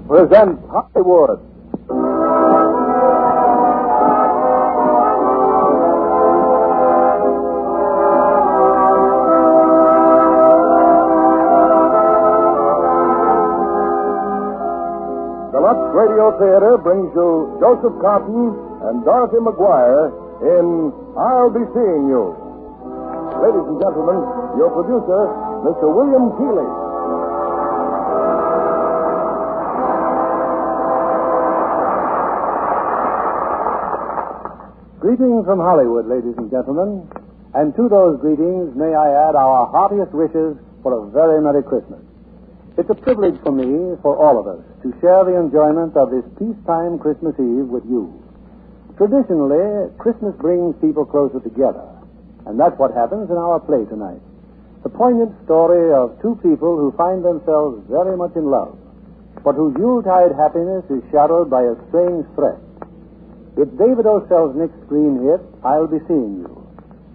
presents Hollywood. The Lux Radio Theater brings you Joseph Cotton and Dorothy McGuire in I'll Be Seeing You. Ladies and gentlemen, your producer, Mr. William Keeley. Greetings from Hollywood, ladies and gentlemen. And to those greetings, may I add our heartiest wishes for a very Merry Christmas. It's a privilege for me, for all of us, to share the enjoyment of this peacetime Christmas Eve with you. Traditionally, Christmas brings people closer together, and that's what happens in our play tonight. The poignant story of two people who find themselves very much in love, but whose Yuletide happiness is shadowed by a strange threat. It's David O. Selznick's screen hit, I'll Be Seeing You,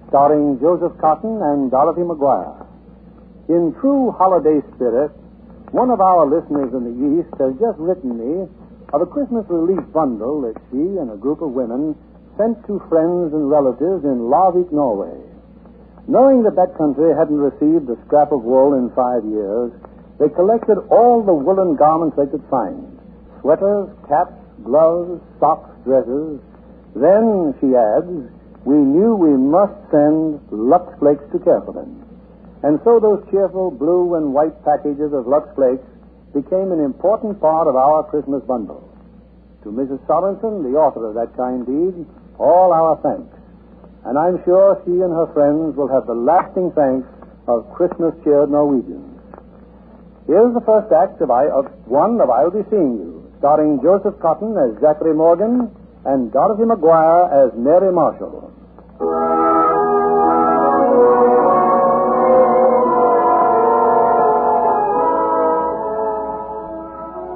starring Joseph Cotton and Dorothy McGuire. In true holiday spirit, one of our listeners in the East has just written me of a Christmas relief bundle that she and a group of women sent to friends and relatives in Larvik, Norway. Knowing that that country hadn't received a scrap of wool in 5 years, they collected all the woolen garments they could find. Sweaters, caps, gloves, socks, dresses. Then, she adds, we knew we must send Lux Flakes to care for them. And so those cheerful blue and white packages of Lux Flakes became an important part of our Christmas bundle. To Mrs. Sorensen, the author of that kind deed, all our thanks. And I'm sure she and her friends will have the lasting thanks of Christmas-cheered Norwegians. Here's the first act of I'll Be Seeing You, starring Joseph Cotton as Zachary Morgan and Dorothy McGuire as Mary Marshall.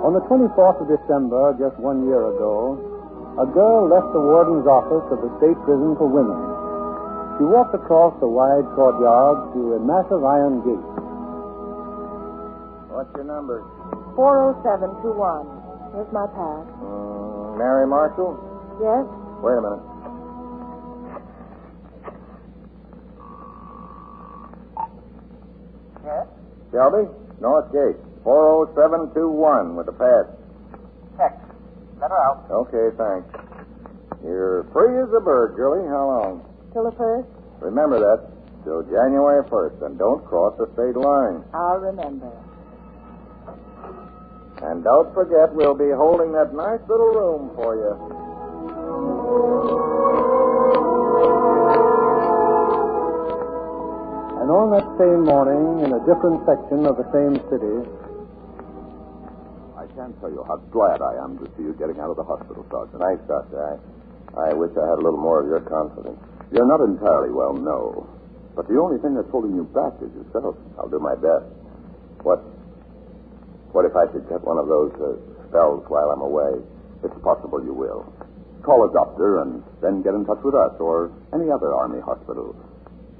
On the 24th of December, just 1 year ago, a girl left the warden's office of the state prison for women. She walked across the wide courtyard to a massive iron gate. What's your number? 40721. Here's my pass. Mary Marshall? Yes? Wait a minute. Yes? Shelby? North Gate. 40721 with the pass. Check. Let her out. Okay, thanks. You're free as a bird, girlie. How long? Till the first? Remember that. Till January 1st. And don't cross the state line. I'll remember. And don't forget, we'll be holding that nice little room for you. And on that same morning, in a different section of the same city... I can't tell you how glad I am to see you getting out of the hospital, Sergeant. Thanks, Doctor. I wish I had a little more of your confidence. You're not entirely well, no. But the only thing that's holding you back is yourself. I'll do my best. What if I should get one of those spells while I'm away? It's possible you will. Call a doctor and then get in touch with us or any other Army hospital.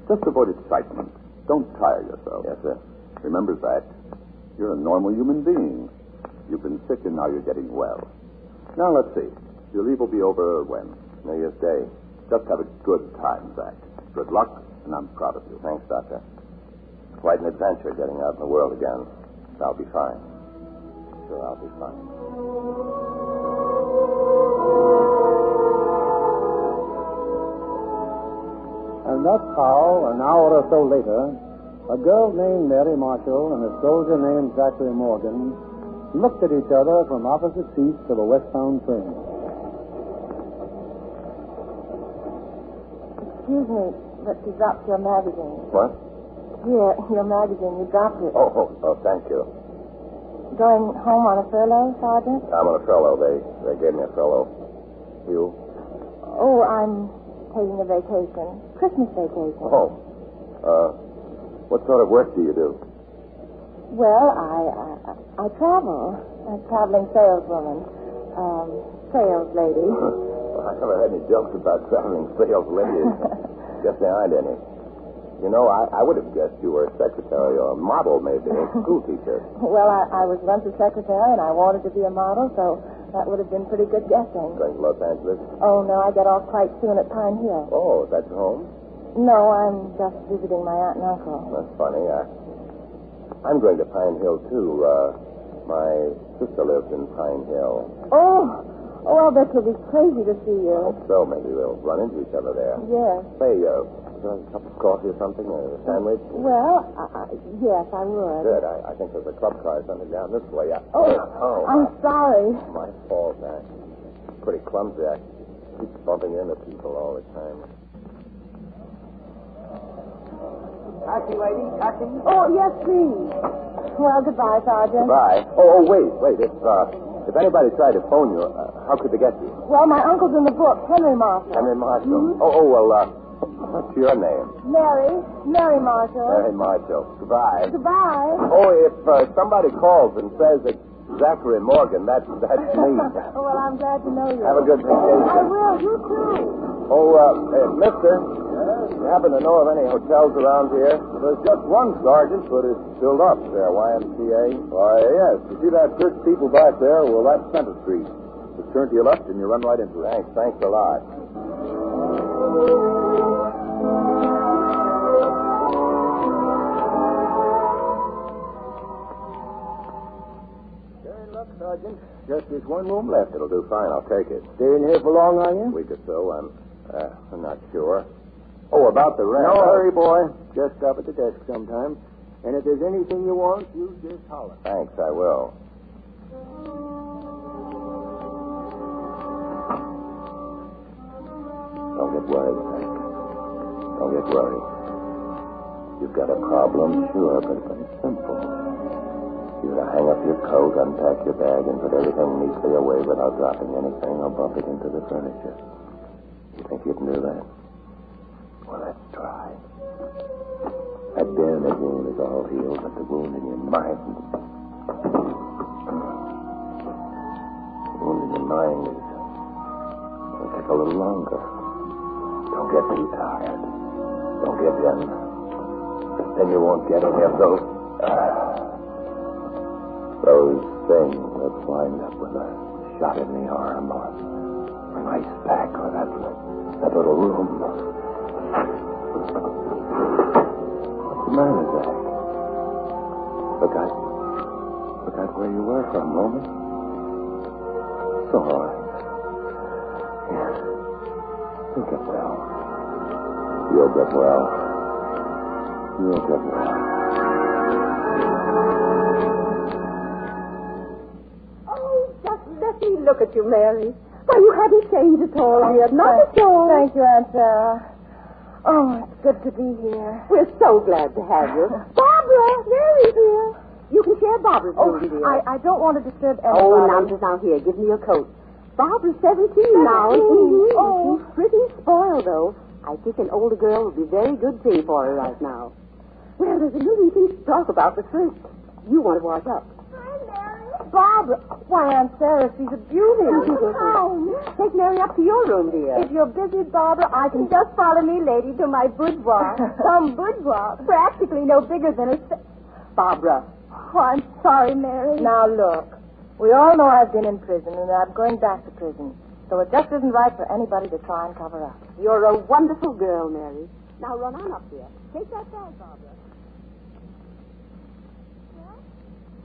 Just avoid excitement. Don't tire yourself. Yes, sir. Remember that. You're a normal human being. You've been sick and now you're getting well. Now, let's see. Your leave will be over when? New Year's Day. Just have a good time, Zach. Good luck, and I'm proud of you. Thanks, Doctor. It's quite an adventure getting out in the world again. I'll be fine. Sure, I'll be fine. And that's how, an hour or so later, a girl named Mary Marshall and a soldier named Zachary Morgan looked at each other from opposite seats of a westbound train. Excuse me, but you dropped your magazine. What? Here, your magazine, you dropped it. Oh, thank you. Going home on a furlough, Sergeant? I'm on a furlough. They gave me a furlough. You? Oh, I'm taking a vacation. Christmas vacation. Oh. What sort of work do you do? Well, I travel. I'm a traveling saleswoman. Sales lady. Well, I never heard any jokes about traveling sales ladies. Guess there aren't any. You know, I would have guessed you were a secretary or a model, maybe, a school teacher. Well, I was once a secretary, and I wanted to be a model, so that would have been pretty good guessing. Going to Los Angeles? Oh, no, I get off quite soon at Pine Hill. Oh, is that your home? No, I'm just visiting my aunt and uncle. That's funny. I'm going to Pine Hill, too. My sister lives in Pine Hill. Oh, I'll bet you'll be crazy to see I you. hope so. Maybe we'll run into each other there. Yes. Say, would you like a cup of coffee or something? Or a sandwich? Well, yes, I would. Good. I think there's a club car or something down this way. Oh, I'm sorry. My fault, man. Pretty clumsy. I keep bumping into people all the time. Taxi, lady, taxi. Oh, yes, please. Well, goodbye, Sergeant. Goodbye. Oh, wait. If anybody tried to phone you, how could they get you? Well, my uncle's in the book, Henry Marshall. Henry Marshall. Mm-hmm. What's your name? Mary Marshall. Mary Marshall. Goodbye. Goodbye. Oh, if somebody calls and says it's Zachary Morgan, that's me. Well, I'm glad to know you. Have a good vacation. I will. You too. Oh, mister, you happen to know of any hotels around here? There's just one, Sergeant, but it's filled up there, YMCA. Why, yes. You see that church steeple back there? Well, that's Center Street. Just turn to your left and you run right into it. Thanks a lot. Look, Sergeant, just this one room left. It'll do fine. I'll take it. Staying here for long, are you? A week or so. I'm not sure. Oh, about the rent. No hurry, boy. Just stop at the desk sometime. And if there's anything you want, you just holler. Thanks, I will. Don't get worried, Frank. Don't get worried. You've got a problem, sure, but it's simple. You gotta hang up your coat, unpack your bag, and put everything neatly away without dropping anything or bumping into the furniture. You think you can do that? Well, let's try. That damn wound is all healed, but the wound in your mind... The wound in your mind is... It'll take a little longer. Don't get too tired. Don't get done. Then you won't get any of those... those things that wind up with a shot in the arm or an ice pack or that little room. What's the matter, Zach? Forgot where you were for a moment. It's all right. Here. You'll get well. You'll get well. You'll get well. Let me look at you, Mary. Why, you haven't changed at all, dear. Not at all. Thank you, Aunt Sarah. Oh, it's good to be here. We're so glad to have you. Barbara, Mary's here. You can share Barbara's room, dear. I don't want to disturb anybody. Oh, nonsense. Now, here, give me your coat. Barbara's 17 now. Oh. She's pretty spoiled, though. I think an older girl would be a very good thing for her right now. Well, there's a million things to talk about, but first, you want to wash up. Barbara. Why, Aunt Sarah, she's a beauty. Take Mary up to your room, dear. If you're busy, Barbara, I can just follow me, lady, to my boudoir. Some boudoir, practically no bigger than a... Barbara. Oh, I'm sorry, Mary. Now, look. We all know I've been in prison, and I'm going back to prison. So it just isn't right for anybody to try and cover up. You're a wonderful girl, Mary. Now run on up here. Take that bag, Barbara. Well,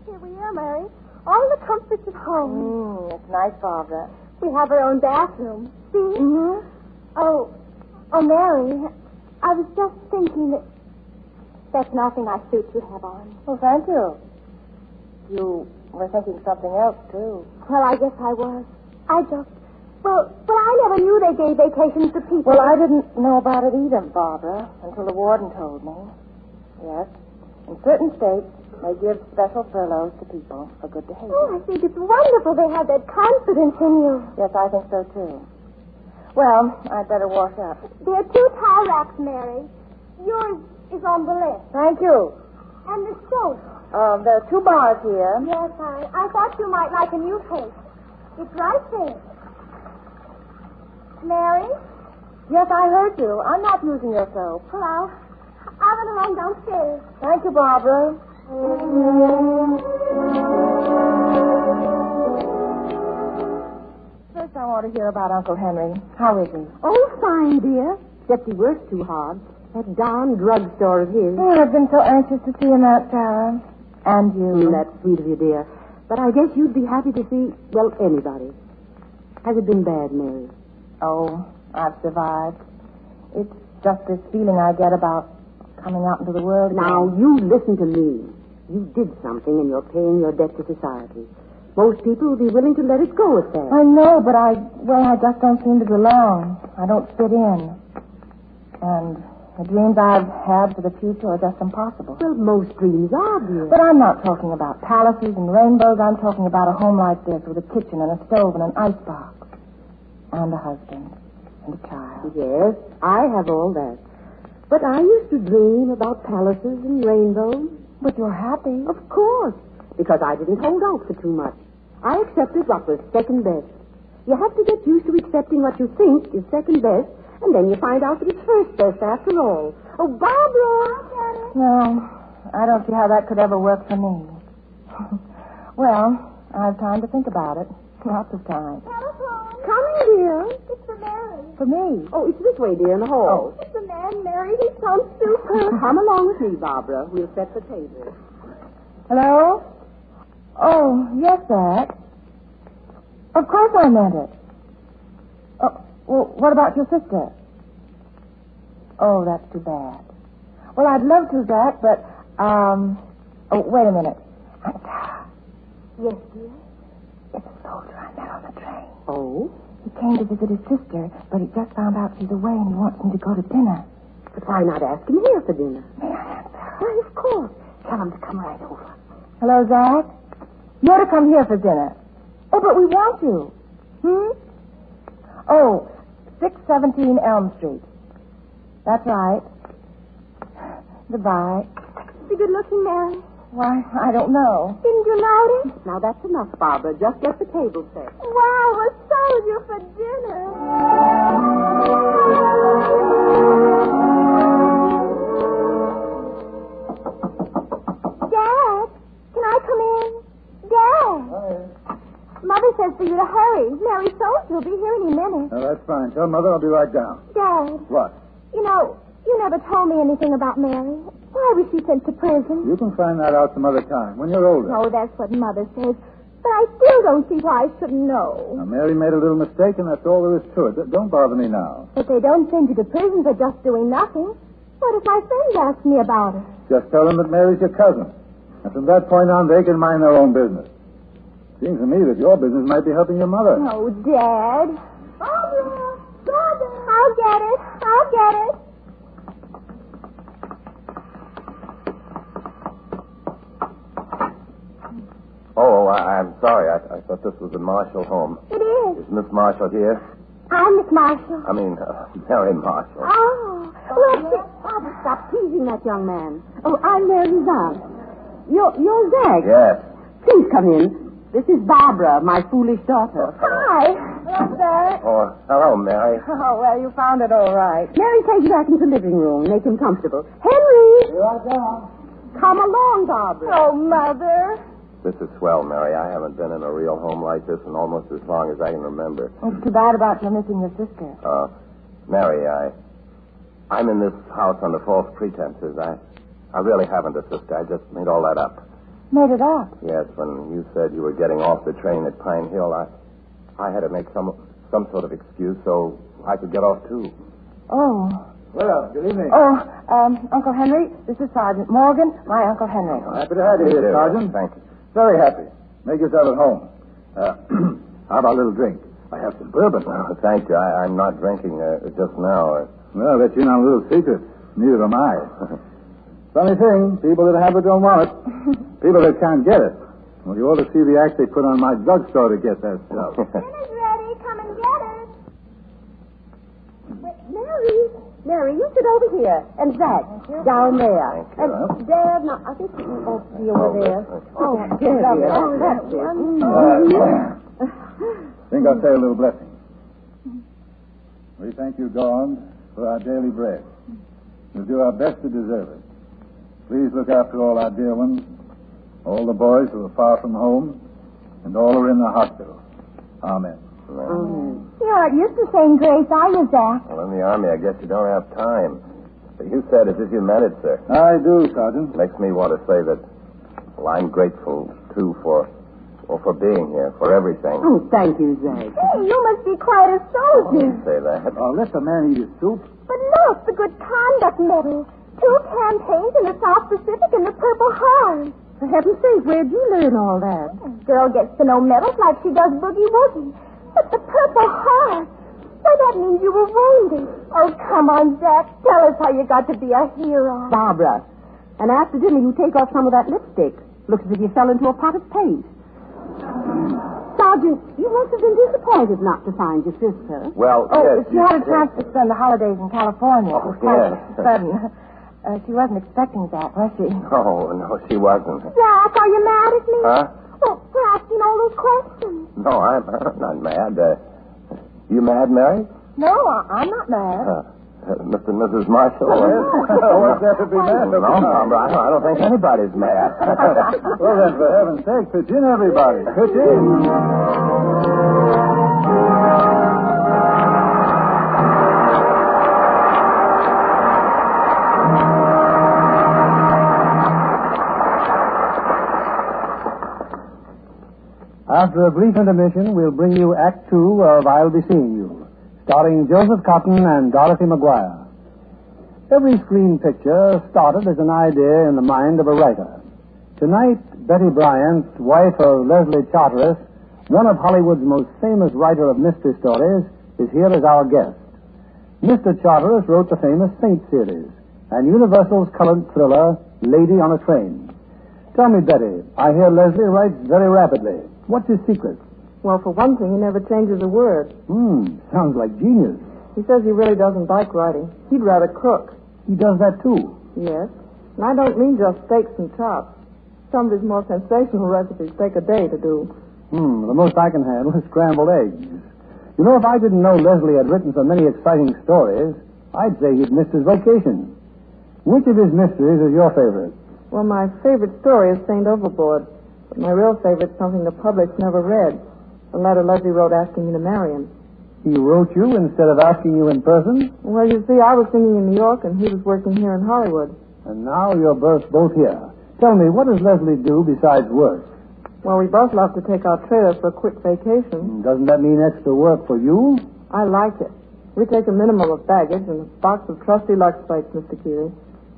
here we are, Mary. All the comforts at home. It's nice, Barbara. We have our own bathroom. See? Mm-hmm. Oh, Mary, I was just thinking that that's nothing I suit you have on. Well, thank you. You were thinking something else, too. Well, I guess I was. Well, I never knew they gave vacations to people. Well, I didn't know about it either, Barbara, until the warden told me. Yes. In certain states, they give special furloughs to people for good behavior. Oh, I think it's wonderful they have that confidence in you. Yes, I think so, too. Well, I'd better wash up. There are 2 towel racks, Mary. Yours is on the left. Thank you. And the soap. There are 2 bars here. Yes, I thought you might like a new case. It's right there. Mary? Yes, I heard you. I'm not using your soap. Well, I'll run along downstairs. Thank you, Barbara. First, I want to hear about Uncle Henry. How is he? Oh, fine, dear. Except he works too hard. That darn drugstore of his. Oh, I've been so anxious to see him out, Sarah. And you. That's sweet of you, dear. But I guess you'd be happy to see, well, anybody. Has it been bad, Mary? Oh, I've survived. It's just this feeling I get about coming out into the world again. Now, you listen to me. You did something and you're paying your debt to society. Most people will be willing to let it go at that. I know, but I just don't seem to belong. I don't fit in. And the dreams I've had for the future are just impossible. Well, most dreams are, dear. But I'm not talking about palaces and rainbows. I'm talking about a home like this with a kitchen and a stove and an icebox. And a husband and a child. Yes, I have all that. But I used to dream about palaces and rainbows. But you're happy. Of course, because I didn't hold out for too much. I accepted what was second best. You have to get used to accepting what you think is second best, and then you find out that it's first best after all. Oh, Barbara! No, I don't see how that could ever work for me. Well, I have time to think about it. Lots of time. Telephone. Come in, dear. It's for Mary. For me? Oh, it's this way, dear, in the hall. Oh. It's the man, Mary. He sounds super. Come along with me, Barbara. We'll set the table. Hello? Oh, yes, Zach. Of course I meant it. Oh, well, what about your sister? Oh, that's too bad. Well, I'd love to, Zach, but, oh, wait a minute. Yes, dear? It's a soldier I met on the train. Oh? He came to visit his sister, but he just found out she's away and he wants me to go to dinner. But why not ask him here for dinner? May I answer? Why, of course. Tell him to come right over. Hello, Zach? You're to come here for dinner. Oh, but we want you. Oh, 617 Elm Street. That's right. Goodbye. Is he good looking, Mary? Why, I don't know. Didn't you notice? Now, that's enough, Barbara. Just get the table set. Wow, a soldier for dinner. Dad, can I come in? Dad. Mother says for you to hurry. Mary Soldier will be here any minute. Oh, that's fine. Tell Mother I'll be right down. Dad. What? You know, you never told me anything about Mary. Why was she sent to prison? You can find that out some other time, when you're older. Oh, that's what Mother says. But I still don't see why I shouldn't know. Now, Mary made a little mistake, and that's all there is to it. Don't bother me now. But they don't send you to prison for just doing nothing. What if my friends ask me about it? Just tell them that Mary's your cousin. And from that point on, they can mind their own business. Seems to me that your business might be helping your mother. Oh, Dad. Barbara! Barbara! I'll get it. I'll get it. Oh, I'm sorry. I thought this was the Marshall home. It is. Is Miss Marshall here? I'm Miss Marshall. I mean, Mary Marshall. Oh, well, Barbara, stop teasing that young man. Oh, I'm Mary's aunt. You're Zach. Yes. Please come in. This is Barbara, my foolish daughter. Hi. Hello, Zach. Oh, hello, Mary. Oh, well, you found it all right. Mary, take him back into the living room. Make him comfortable. Henry! Be right down. Come along, Barbara. Oh, Mother. This is swell, Mary. I haven't been in a real home like this in almost as long as I can remember. It's too bad about your missing your sister. Mary, I'm in this house under false pretenses. I really haven't a sister. I just made all that up. Made it up. Yes, when you said you were getting off the train at Pine Hill, I had to make some sort of excuse so I could get off, too. Oh. Well, good evening. Oh, Uncle Henry, this is Sergeant Morgan, my Uncle Henry. Happy to have you here, Sergeant. Thank you. Very happy. Make yourself at home. How about a little drink? I have some bourbon. Oh, thank you. I'm not drinking just now. Well, I'll let you in on a little secret. Neither am I. Funny thing, people that have it don't want it. People that can't get it. Well, you ought to see the act they put on my drugstore to get that stuff. Dinner's ready. Come and get it. Wait, Mary, you sit over here. And Zach, down there. Thank you. And Dad, no, I think you ought to be over there. Oh, there. Oh, that's it. Think I'll say a little blessing. We thank you, God, for our daily bread. We'll do our best to deserve it. Please look after all our dear ones, all the boys who are far from home, and all who are in the hospital. Amen. You aren't used to saying grace, are you, Zach? Well, in the Army, I guess you don't have time. But you said as if you meant it, sir. I do, Sergeant. Makes me want to say that, well, I'm grateful, too, for being here, for everything. Oh, thank you, Zach. Hey, you must be quite a soldier. Don't say that. Oh, let the man eat his soup. But look, the Good Conduct Medal. 2 campaigns in the South Pacific and the Purple Heart. For heaven's sake, where'd you learn all that? Girl gets to know medals like she does boogie woogie. But the Purple Heart, why, that means you were wounded. Oh, come on, Jack. Tell us how you got to be a hero. Barbara. And after dinner, you take off some of that lipstick. Looks as if you fell into a pot of paste. Sergeant, you must have been disappointed not to find your sister. Well, yes. She had a chance to spend the holidays in California. It was quite sudden. She wasn't expecting that, was she? Oh, no, she wasn't. Jack, are you mad at me? Huh? Well, for asking all those questions. No, I'm not mad. You mad, Mary? No, I'm not mad. Mr. and Mrs. Marshall? What's there to be mad No, Barbara, I don't think anybody's mad. Well, then, for heaven's sake, pitch in, everybody. Pitch in. After a brief intermission, we'll bring you Act 2 of I'll Be Seeing You, starring Joseph Cotton and Dorothy Maguire. Every screen picture started as an idea in the mind of a writer. Tonight, Betty Bryant, wife of Leslie Charteris, one of Hollywood's most famous writer of mystery stories, is here as our guest. Mr. Charteris wrote the famous Saint series and Universal's colored thriller, Lady on a Train. Tell me, Betty, I hear Leslie writes very rapidly. What's his secret? Well, for one thing, he never changes a word. Sounds like genius. He says he really doesn't like writing. He'd rather cook. He does that, too. Yes. And I don't mean just steaks and chops. Some of his more sensational recipes take a day to do. The most I can handle is scrambled eggs. You know, if I didn't know Leslie had written so many exciting stories, I'd say he'd missed his vacation. Which of his mysteries is your favorite? Well, my favorite story is Saint Overboard. But my real favorite's something the public's never read. A letter Leslie wrote asking me to marry him. He wrote you instead of asking you in person? Well, you see, I was singing in New York, and he was working here in Hollywood. And now you're both here. Tell me, what does Leslie do besides work? Well, we both love to take our trailer for a quick vacation. Doesn't that mean extra work for you? I like it. We take a minimum of baggage and a box of trusty Lux plates, Mr. Keeley.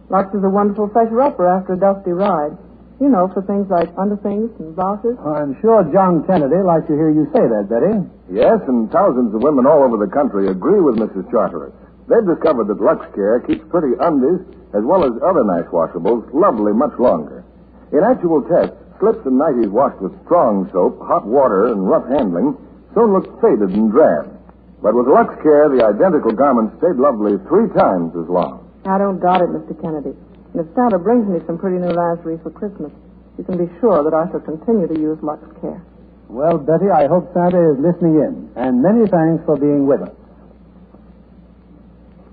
Lux is a wonderful fresher-upper after a dusty ride. You know, for things like underthings and blouses. I'm sure John Kennedy likes to hear you say that, Betty. Yes, and thousands of women all over the country agree with Mrs. Charteris. They've discovered that Lux Care keeps pretty undies, as well as other nice washables, lovely much longer. In actual tests, slips and nighties washed with strong soap, hot water, and rough handling soon look faded and drab. But with Lux Care, the identical garments stayed lovely 3 times as long. I don't doubt it, Mr. Kennedy. And if Santa brings me some pretty new lingerie for Christmas, you can be sure that I shall continue to use Lux Care. Well, Betty, I hope Santa is listening in, and many thanks for being with us.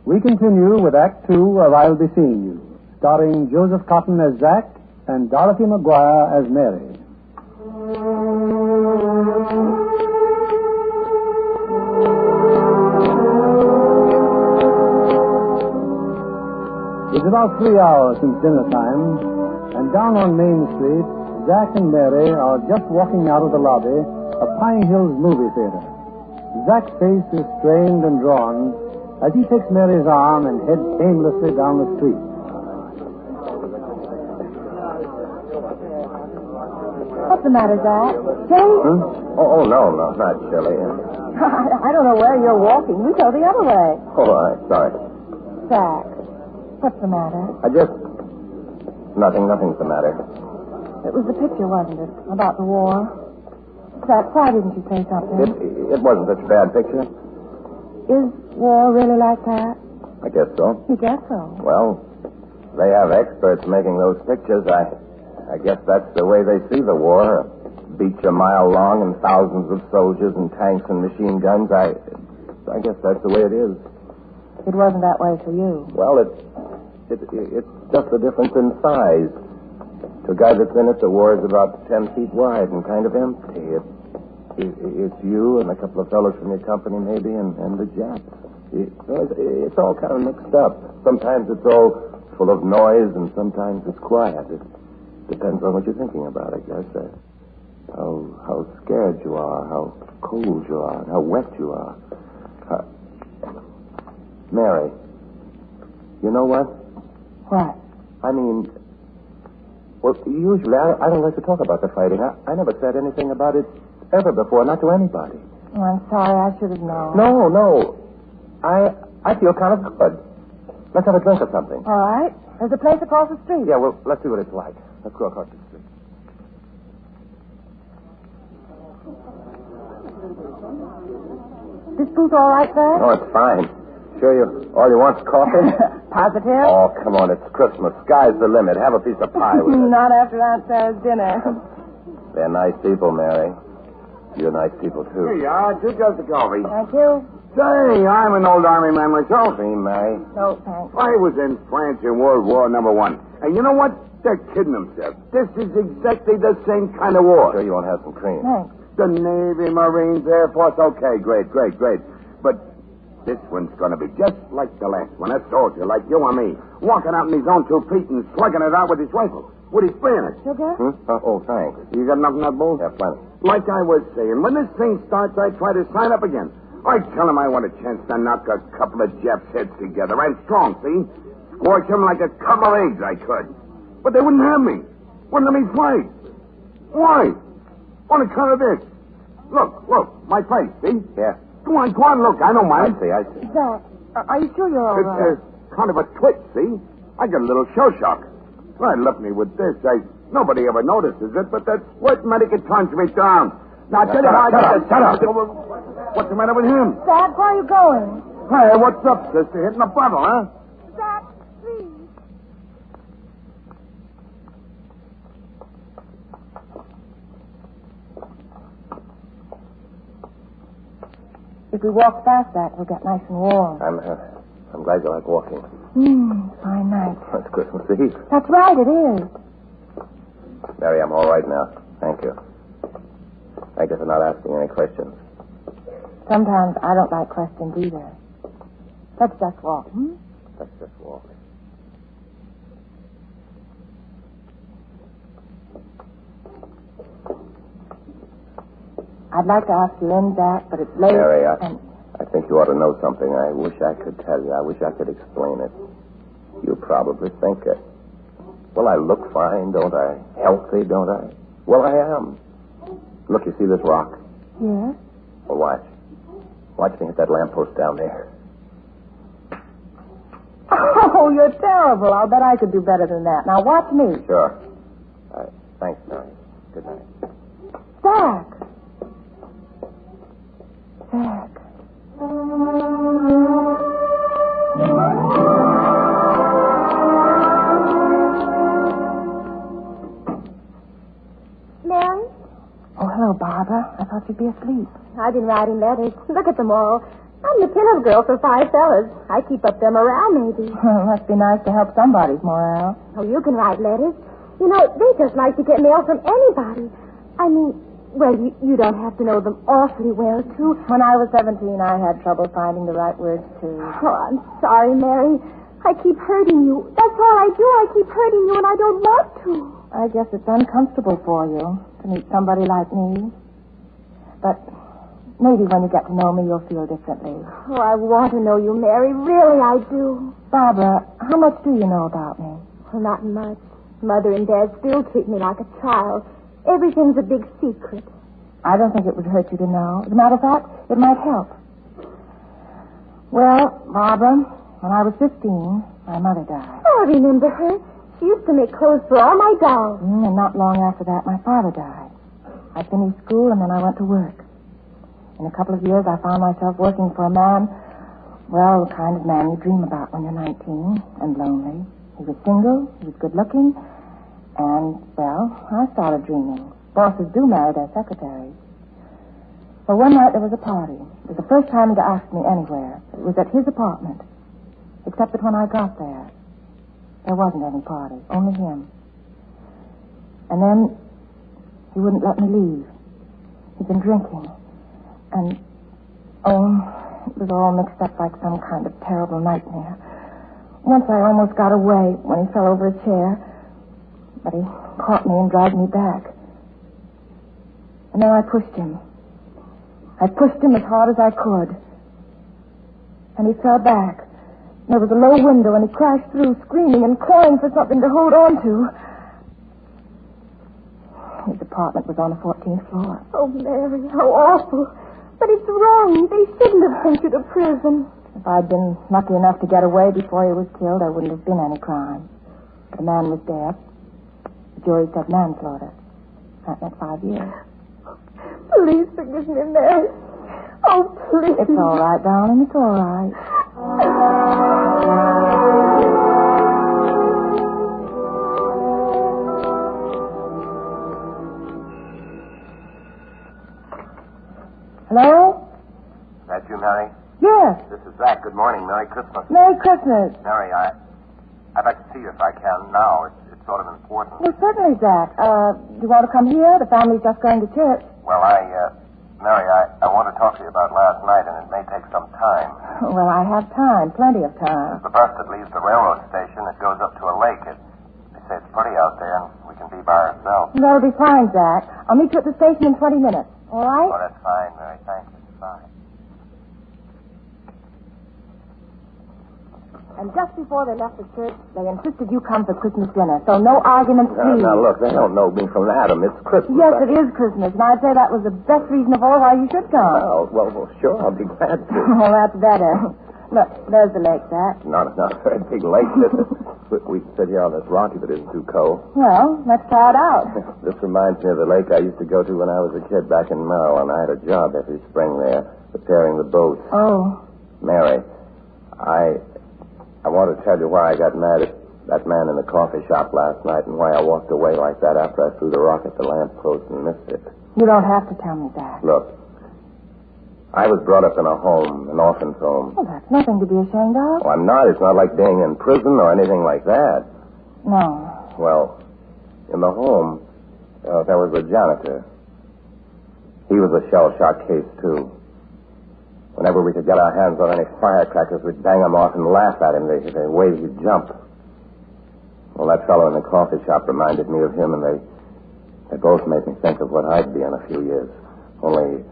We continue with Act 2 of I'll Be Seeing You, starring Joseph Cotton as Zach and Dorothy Maguire as Mary. It's about 3 hours since dinner time, and down on Main Street, Zach and Mary are just walking out of the lobby of Pine Hills Movie Theater. Zach's face is strained and drawn as he takes Mary's arm and heads aimlessly down the street. What's the matter, Zach? Chilly? Oh, no, not chilly. I don't know where you're walking. You go the other way. Oh, sorry. Zach, what's the matter? Nothing's the matter. It was the picture, wasn't it? About the war. Zach, why didn't you say something? It wasn't such a bad picture. Is war really like that? I guess so. You guess so. Well, they have experts making those pictures. I guess that's the way they see the war. A beach a mile long and thousands of soldiers and tanks and machine guns. I guess that's the way it is. It wasn't that way for you. Well, It's just the difference in size. To a guy that's in it, the war is about 10 feet wide and kind of empty. It's you and a couple of fellows from your company, maybe, and the Japs. It's all kind of mixed up. Sometimes it's all full of noise, and sometimes it's quiet. It depends on what you're thinking about, I guess. How scared you are, how cold you are, and how wet you are. Mary, you know what? What? I mean, well, usually I don't like to talk about the fighting. I never said anything about it ever before, not to anybody. Oh, I'm sorry. I should have known. No. I feel kind of good. Let's have a drink or something. All right. There's a place across the street. Yeah, well, let's see what it's like. Let's go across the street. This booth all right, sir? Oh, it's fine. Sure all you want's coffee? Positive? Oh, come on, it's Christmas. Sky's the limit. Have a piece of pie with it. Not after Aunt Sarah's dinner. They're nice people, Mary. You're nice people, too. Here you are. 2 cups of coffee. Thank you. Say, I'm an old army man myself. See, Mary? No, thanks. I was in France in World War #1. And you know what? They're kidding themselves. This is exactly the same kind of war. Sure you want to have some cream? Thanks. The Navy, Marines, Air Force, okay, great. But this one's going to be just like the last one. A soldier like you and me, walking out in his own 2 feet and slugging it out with his rifle, with his bayonet. Sugar? Oh, thanks. You got enough nutballs? Yeah, plenty. Like I was saying, when this thing starts, I try to sign up again. I tell him I want a chance to knock a couple of Japs' heads together. I'm strong, see? Squash them like a couple of eggs, I could. But they wouldn't have me. Wouldn't let me fight. Why? On account of this. Look, my face, see? Yeah. Go on, look. I don't mind. I see. Zach, are you sure you're all right? It's kind of a twitch, see? I got a little shell shock. Right, look me with this. Nobody ever notices it, but that's what medical turns me down. Now, tell you how shut up. What's the matter with him? Zach, where are you going? Hey, what's up, sister? Hitting a bottle, huh? Zach, please. If we walk fast, Zach, we'll get nice and warm. I'm glad you like walking. Fine night. It's Christmas Eve. That's right, it is. Mary, I'm all right now. Thank you. Thank you for not asking any questions. Sometimes I don't like questions either. Let's just walk, Let's just walk. I'd like to ask you in, Zach, but it's late. Mary, I think you ought to know something. I wish I could tell you. I wish I could explain it. You probably think it. Well, I look fine, don't I? Healthy, don't I? Well, I am. Look, you see this rock? Yes? Well, watch. Watch me hit that lamppost down there. Oh, you're terrible. I'll bet I could do better than that. Now, watch me. Sure. All right. Thanks, Mary. Good night. Zach. Zach. Mary? Oh, hello, Barbara. I thought you'd be asleep. I've been writing letters. Look at them all. I'm the pinup girl for 5 fellas. I keep up their morale, maybe. Must be nice to help somebody's morale. Oh, you can write letters. You know, they just like to get mail from anybody. I mean, well, you don't have to know them awfully well, too. When I was 17, I had trouble finding the right words, too. Oh, I'm sorry, Mary. I keep hurting you. That's all I do. I keep hurting you, and I don't want to. I guess it's uncomfortable for you to meet somebody like me. But maybe when you get to know me, you'll feel differently. Oh, I want to know you, Mary. Really, I do. Barbara, how much do you know about me? Well, not much. Mother and Dad still treat me like a child. Everything's a big secret. I don't think it would hurt you to know. As a matter of fact, it might help. Well, Barbara, when I was 15, my mother died. Oh, I remember her. She used to make clothes for all my dolls. And not long after that, my father died. I finished school, and then I went to work. In a couple of years, I found myself working for a man, well, the kind of man you dream about when you're 19 and lonely. He was single, he was good-looking, and, well, I started dreaming. Bosses do marry their secretaries. Well, one night there was a party. It was the first time he'd asked me anywhere. It was at his apartment. Except that when I got there, There wasn't any party, only him. And then he wouldn't let me leave. He'd been drinking. And, it was all mixed up like some kind of terrible nightmare. Once I almost got away when he fell over a chair, but he caught me and dragged me back. And then I pushed him. I pushed him as hard as I could. And he fell back. There was a low window, and he crashed through, screaming and clawing for something to hold on to. His apartment was on the 14th floor. Oh, Mary, how awful. But it's wrong. They shouldn't have sent you to prison. If I'd been lucky enough to get away before he was killed, there wouldn't have been any crime. The man was dead. The jury said manslaughter. That meant 5 years. Please forgive me, Mary. Oh, please. It's all right, darling. It's all right. Hello? Is that you, Mary? Yes. This is Zach. Good morning. Merry Christmas. Merry Christmas. Mary, I'd like to see you if I can now. It's sort of important. Well, certainly, Zach. Do you want to come here? The family's just going to church. Well, Mary, I want to talk to you about last night, and it may take some time. Well, I have time. Plenty of time. The bus that leaves the railroad station, it goes up to a lake. They say it's pretty out there, and we can be by ourselves. That'll be fine, Zach. I'll meet you at the station in 20 minutes. All right? Oh, that's fine, Mary. Thank you. Fine. And just before they left the church, they insisted you come for Christmas dinner. So no arguments, please. Now, look, they don't know me from Adam. It's Christmas. Yes, it is Christmas. And I'd say that was the best reason of all why you should come. Well, sure. I'll be glad to. Well, that's better. Look, there's the lake, Zach. Not a very big lake. We sit here on this rock if it isn't too cold. Well, let's try it out. This reminds me of the lake I used to go to when I was a kid back in Maryland. I had a job every spring there, repairing the boats. Oh. Mary, I want to tell you why I got mad at that man in the coffee shop last night and why I walked away like that after I threw the rock at the lamppost and missed it. You don't have to tell me that. Look, I was brought up in a home, an orphan's home. Well, that's nothing to be ashamed of. Oh, I'm not. It's not like being in prison or anything like that. No. Well, in the home, there was a janitor. He was a shell-shock case, too. Whenever we could get our hands on any firecrackers, we'd bang them off and laugh at him. The way he'd jump. Well, that fellow in the coffee shop reminded me of him, and they both made me think of what I'd be in a few years. Only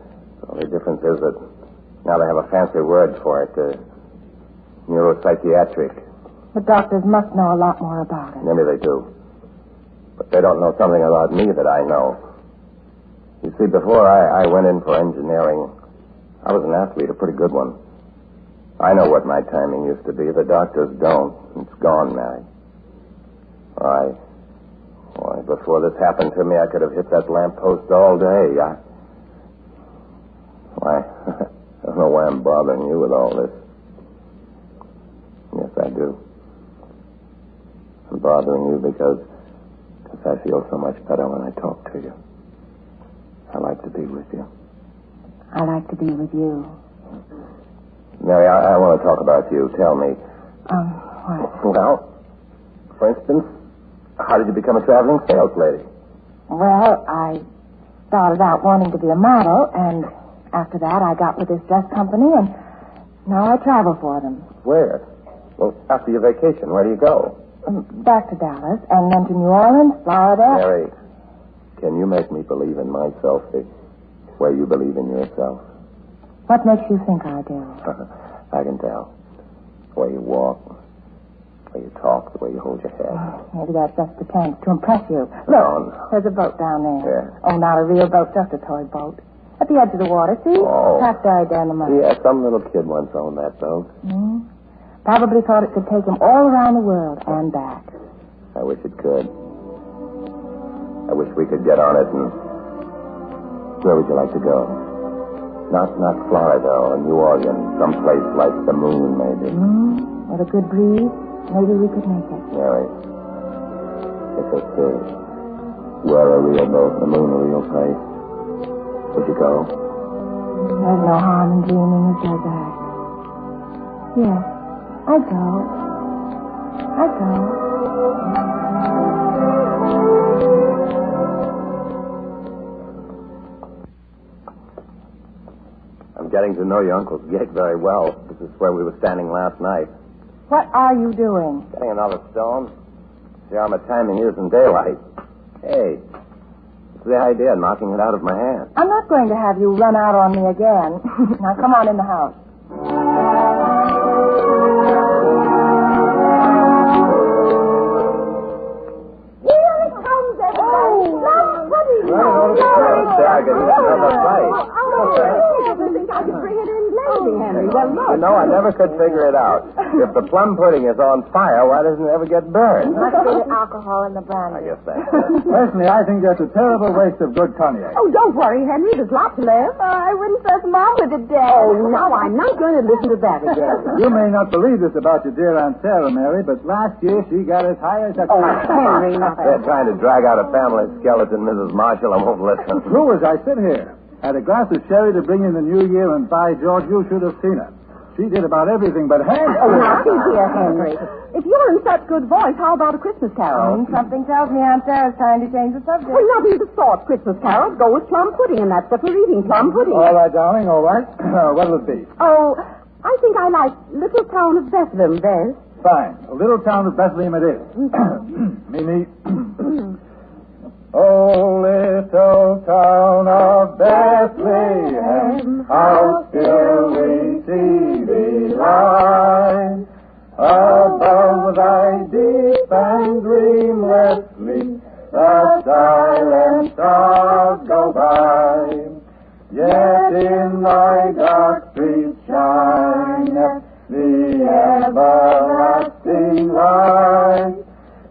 the difference is that now they have a fancy word for it, neuropsychiatric. The doctors must know a lot more about it. Maybe they do. But they don't know something about me that I know. You see, before I went in for engineering, I was an athlete, a pretty good one. I know what my timing used to be. The doctors don't. It's gone, Mary. Why, before this happened to me, I could have hit that lamppost all day. I don't know why I'm bothering you with all this. Yes, I do. I'm bothering you because I feel so much better when I talk to you. I like to be with you. I like to be with you. Mary, I want to talk about you. Tell me. What? Well, for instance, how did you become a traveling sales lady? Well, I started out wanting to be a model, and after that I got with this dress company, and now I travel for them. Where? Well, after your vacation, where do you go? Back to Dallas, and then to New Orleans, Florida. Mary, can you make me believe in myself the way you believe in yourself? What makes you think I do? I can tell. The way you walk, the way you talk, the way you hold your head. Maybe that's just pretense to impress you. Look, No. there's a boat down there. Yeah. Oh, not a real boat, just a toy boat. At the edge of the water, see? Oh. Half buried there in the mud. Yeah, some little kid once owned that boat. Probably thought it could take him all around the world and back. I wish it could. I wish we could get on it and... Where would you like to go? Not Florida or New Orleans. Someplace like the moon, maybe. With a good breeze, maybe we could make it. Mary, if it were a real boat, the moon a real place, would you go? There's no harm in dreaming, is there, Zach? Yes, I'd go. getting to know your Uncle's gig very well. This is where we were standing last night. What are you doing? Getting another stone. See how much time he is in daylight. Hey, what's the idea of knocking it out of my hand? I'm not going to have you run out on me again. Now, come on in the house. You know, I never could figure it out. If the plum pudding is on fire, why doesn't it ever get burned? Must be the alcohol in the brandy. I guess that's Personally, I think that's a terrible waste of good cognac. Oh, don't worry, Henry. There's lots left. I wouldn't trust Mama to death. Oh, now I'm not going to listen to that again. You may not believe this about your dear Aunt Sarah, Mary, but last year she got as high as a... Oh, Henry, They're trying to drag out a family skeleton, Mrs. Marshall. I won't listen. True as I sit here. Had a glass of sherry to bring in the new year, and by George, you should have seen her. She did about everything but hand. Oh, now, see here, Henry. If you're in such good voice, how about a Christmas carol? Something tells me Aunt Sarah's trying to change the subject. Well, nothing of the sort. Christmas carols go with plum pudding, and that's what we're eating, plum pudding. All right, darling, all right. What'll it be? Oh, I think I like Little Town of Bethlehem best. Fine. A little town of Bethlehem it is. Mimi. Oh, little town of Bethlehem, how still we see thee lie. Above thy deep and dreamless sleep, the silent stars go by. Yet in thy dark streets shineth the everlasting light.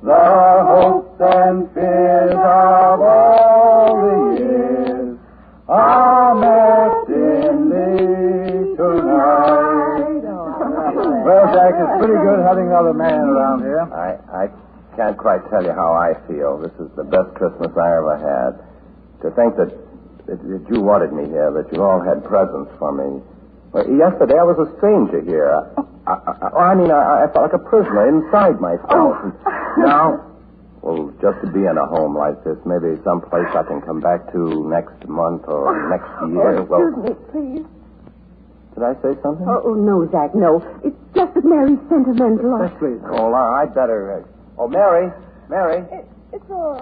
The hopes and fears of all the years are met in thee tonight. Well, Jack, it's pretty good having another man around here. I can't quite tell you how I feel. This is the best Christmas I ever had. To think that you wanted me here, that you all had presents for me. Well, yesterday I was a stranger here. I felt like a prisoner inside myself. And now, well, just to be in a home like this, maybe someplace I can come back to next month or next year. Excuse me, please. Did I say something? Oh, no, Zach, no. It's just that Mary's sentimental. Yes, please. Oh, I'd better... Mary. It's all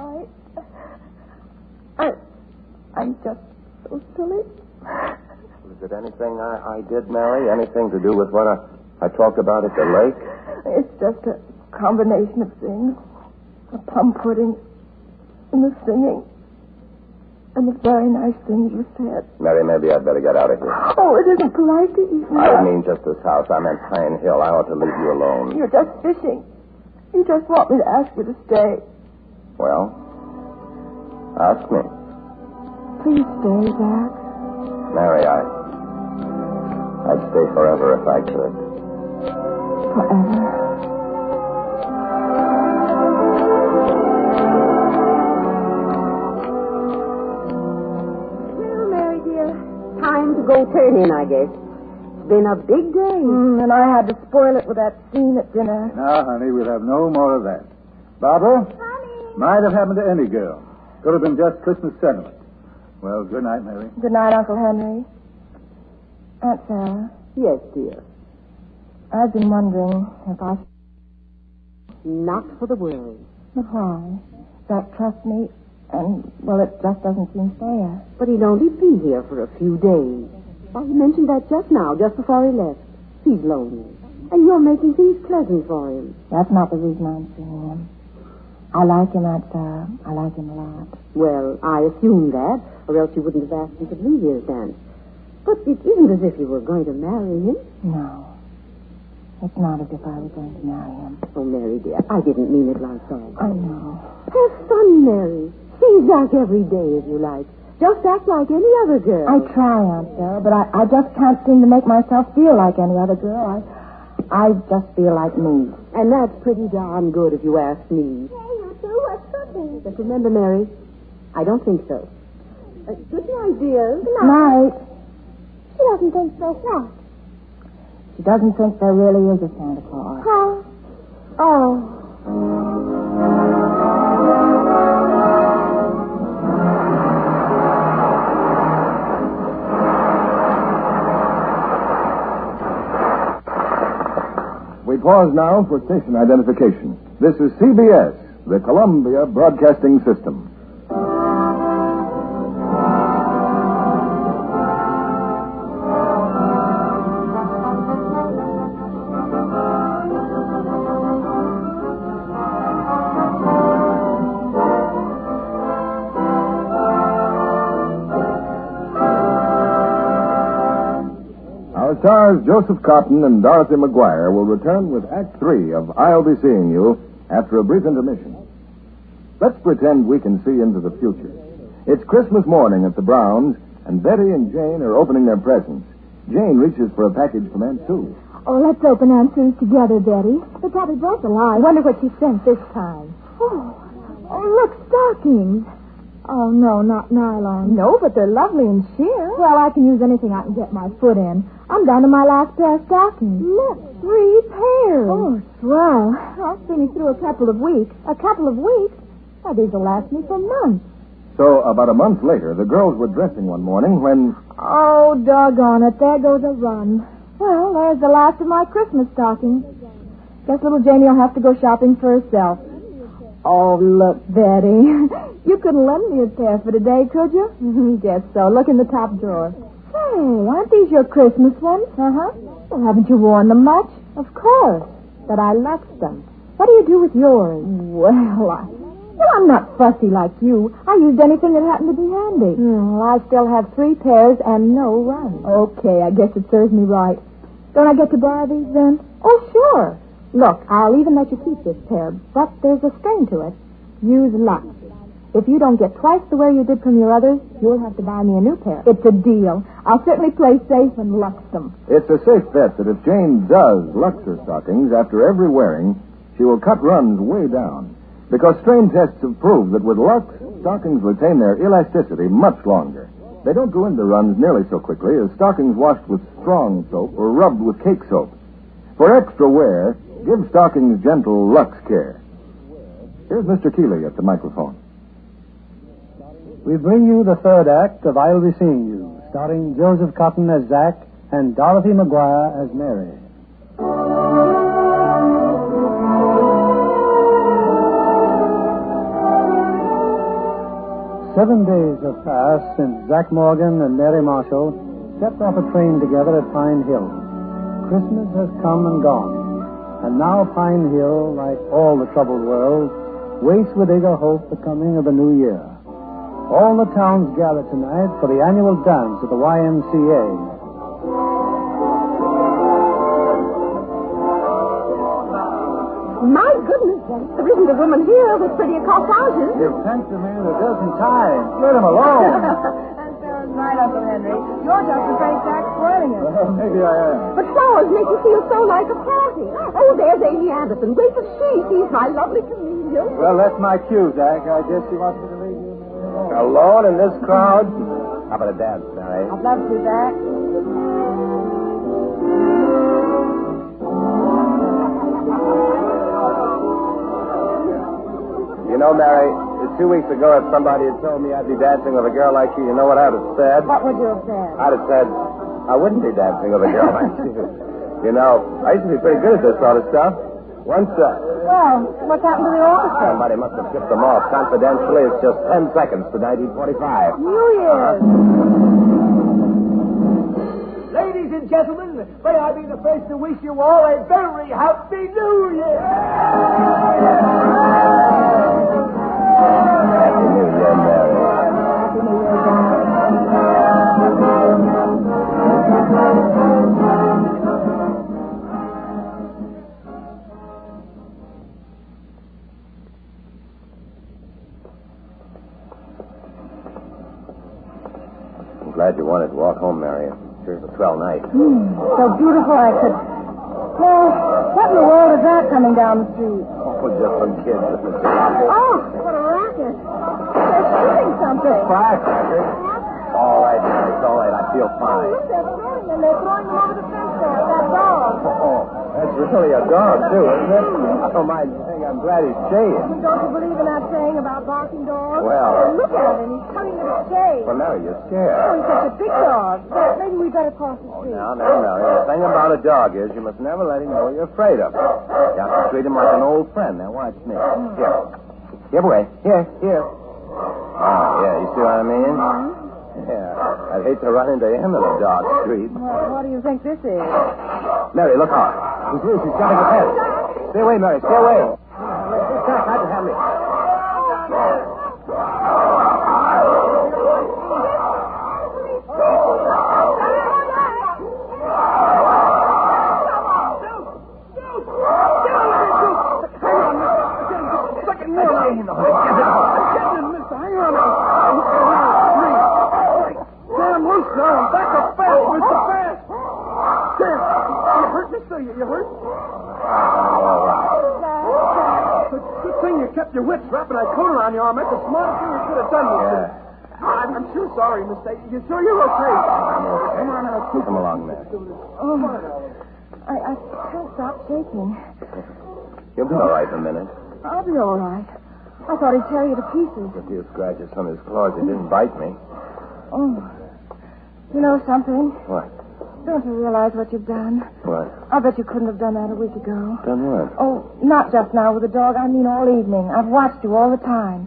right. I'm just so silly. Was it anything I did, Mary? Anything to do with what I talked about at the lake? It's just a combination of things. The plum pudding and the singing and the very nice things you said. Mary, maybe I'd better get out of here. Oh, it isn't polite to eat. I don't mean just this house. I meant Pine Hill. I ought to leave you alone. You're just fishing. You just want me to ask you to stay. Well, ask me. Please stay, Zach. Mary, I'd stay forever if I could. Forever. Well, Mary, dear, time to go turn in, I guess. It's been a big day. And I had to spoil it with that scene at dinner. Now, honey, we'll have no more of that. Barbara? Honey. Might have happened to any girl. Could have been just Christmas sentiment. Well, good night, Mary. Good night, Uncle Henry. Aunt Sarah, Yes, dear. I've been wondering if I... Not for the world. But why? Zach trusts me, and, well, it just doesn't seem fair. But he'd only been here for a few days. Why, he mentioned that just now, just before he left. He's lonely. And you're making things pleasant for him. That's not the reason I'm seeing him. I like him, Aunt Sarah. I like him a lot. Well, I assumed that, or else you wouldn't have asked him to leave his dance. But it isn't as if you were going to marry him. No. It's not as if I was going to marry him. Oh, Mary, dear, I didn't mean it like that. I know. Have fun, Mary. See Zach every day if you like. Just act like any other girl. I try, Aunt Sarah, but I just can't seem to make myself feel like any other girl. I just feel like me. And that's pretty darn good if you ask me. Hey, you two, what's cooking? Just remember, Mary, I don't think so. Good night, dear. Good night. She doesn't think so what? She doesn't think there really is a Santa Claus. Huh? Oh. pause now for station identification. This is CBS, the Columbia Broadcasting System. Our stars Joseph Cotton and Dorothy McGuire will return with Act 3 of I'll Be Seeing You after a brief intermission. Let's pretend we can see into the future. It's Christmas morning at the Browns, and Betty and Jane are opening their presents. Jane reaches for a package from Aunt Sue. Oh, let's open Aunt Sue's together, Betty. They probably both alive. I wonder what she sent this time. Oh, look, stockings. Oh, no, not nylon. No, but they're lovely and sheer. Well, I can use anything I can get my foot in. I'm down to my last pair of stockings. Look, 3 pairs. Oh, swell. I'll see me through a couple of weeks. A couple of weeks? Why, these will last me for months. So, about a month later, the girls were dressing one morning when... Oh, doggone it. There goes a run. Well, there's the last of my Christmas stockings. Guess little Janie will have to go shopping for herself. Oh, look, Betty. You couldn't lend me a pair for today, could you? Guess so. Look in the top drawer. Say, aren't these your Christmas ones? Uh-huh. Well, haven't you worn them much? Of course. But I left them. What do you do with yours? Well, I'm not fussy like you. I used anything that happened to be handy. Well, I still have 3 pairs and no run. Okay, I guess it serves me right. Don't I get to borrow these then? Oh, sure. Look, I'll even let you keep this pair, but there's a string to it. Use luck. If you don't get twice the wear you did from your others, you'll have to buy me a new pair. It's a deal. I'll certainly play safe and lux them. It's a safe bet that if Jane does lux her stockings after every wearing, she will cut runs way down. Because strain tests have proved that with Lux, stockings retain their elasticity much longer. They don't go into runs nearly so quickly as stockings washed with strong soap or rubbed with cake soap. For extra wear, give stockings gentle Lux care. Here's Mr. Keeley at the microphone. We bring you the third act of I'll Be Seeing You, starring Joseph Cotton as Zach and Dorothy McGuire as Mary. 7 days have passed since Zach Morgan and Mary Marshall stepped off a train together at Pine Hill. Christmas has come and gone, and now Pine Hill, like all the troubled world, waits with eager hope the coming of the new year. All the towns gather tonight for the annual dance at the YMCA. My goodness, there isn't a woman here with prettier corsages. You've sent to me in a dozen times. Let him alone. That sounds right, Uncle Henry. You're just a great Jack spoiling it. Well, maybe I am. But flowers make you feel so like a party. Oh, there's Amy Anderson. Wait till she sees my lovely chameleon. Well, that's my cue, Zach. I guess she wants me to leave you alone. Alone in this crowd? How about a dance, Mary? I'd love to, Zach. You know, Mary, 2 weeks ago, if somebody had told me I'd be dancing with a girl like you, you know what I'd have said? What would you have said? I'd have said, I wouldn't be dancing with a girl like you. You know, I used to be pretty good at this sort of stuff. Once, Well, what's happened to the orchestra? somebody must have tipped them off. Confidentially, it's just 10 seconds to 1945. New Year's. Ladies and gentlemen, may I be the first to wish you all a very happy New Year! Happy New Year, Mary. Happy New Year, John. I'm glad you wanted to walk home, Mary. Sure, it's a swell night. So beautiful I could... Well, what in the world is that coming down the street? Oh, just some kids. Oh, what a racket. They're shooting something. Firecrackers? All right, Mary, it's all right. I feel fine. Look, they're throwing them. They're throwing them over the fence there at that dog. Oh, that's really a dog, too, isn't it? I don't mind saying I'm glad he's staying. Don't you believe in that saying about barking dogs? Well, Look at him. He's funny little shade. Well, Mary, you're scared. Oh, he's such a big dog. But maybe we better cross the street. Now, Mary, the thing about a dog is you must never let him know you're afraid of him. You have to treat him like an old friend. Now, watch me. Here. Give away. Here. Oh, yeah, you see what I mean? Yeah, I'd hate to run into him in a dark street. What do you think this is? Mary, look out. He's loose. He's jumping ahead. Stay away, Mary. Stay away. This guy tried to have me. You hurt? Good thing you kept your wits wrapping that coat around your arm. That's the smartest thing you could have done, mister. I'm sure sorry, mister. You sure you're okay? Come on now. Come along, Mary. Oh, I can't stop shaking. You'll be all right in a minute. I'll be all right. I thought he'd tear you to pieces. A few scratches from his claws. He didn't bite me. Oh, you know something? What? Don't you realize what you've done? What? I bet you couldn't have done that a week ago. Done what? Oh, not just now with the dog. I mean all evening. I've watched you all the time.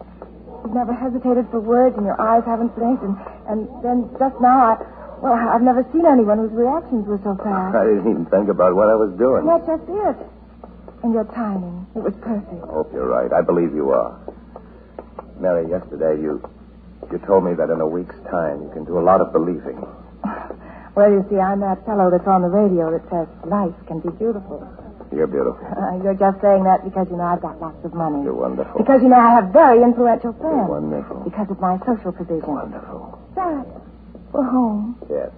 You've never hesitated for words, and your eyes haven't blinked. And then just now, I've never seen anyone whose reactions were so fast. I didn't even think about what I was doing. That's just it. And your timing. It was perfect. I hope you're right. I believe you are. Mary, yesterday you told me that in a week's time you can do a lot of believing. Well, you see, I'm that fellow that's on the radio that says life can be beautiful. You're beautiful. You're just saying that because, I've got lots of money. You're wonderful. Because, I have very influential friends. You're wonderful. Because of my social position. Wonderful. Dad, we're home. Yes.